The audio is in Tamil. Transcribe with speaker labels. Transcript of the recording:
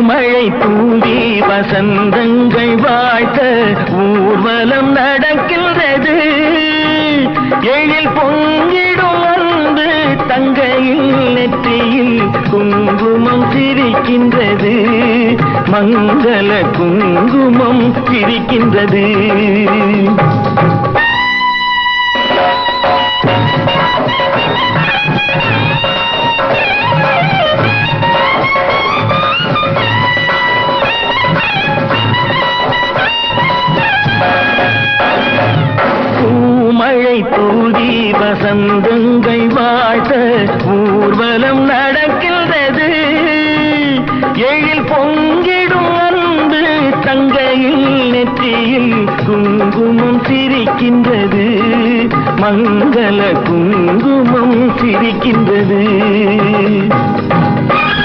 Speaker 1: மழை தூவி வசந்தங்கள் வாழ்த்த ஊர்வலம் நடக்கின்றது. எழில் பொங்கிடும் அன்பு தங்கையில் நெற்றியில் குங்குமம் சிரிக்கின்றது. மங்கள குங்குமம் சிரிக்கின்றது. மழை தூவி வசந்தங்கள் வாழ்த்த ஊர்வலம் நடக்கின்றது. எழில் பொங்கிடும் அன்பு தங்கையில் நெற்றியில் குங்குமம் சிரிக்கின்றது. மங்கள குங்குமம் சிரிக்கின்றது.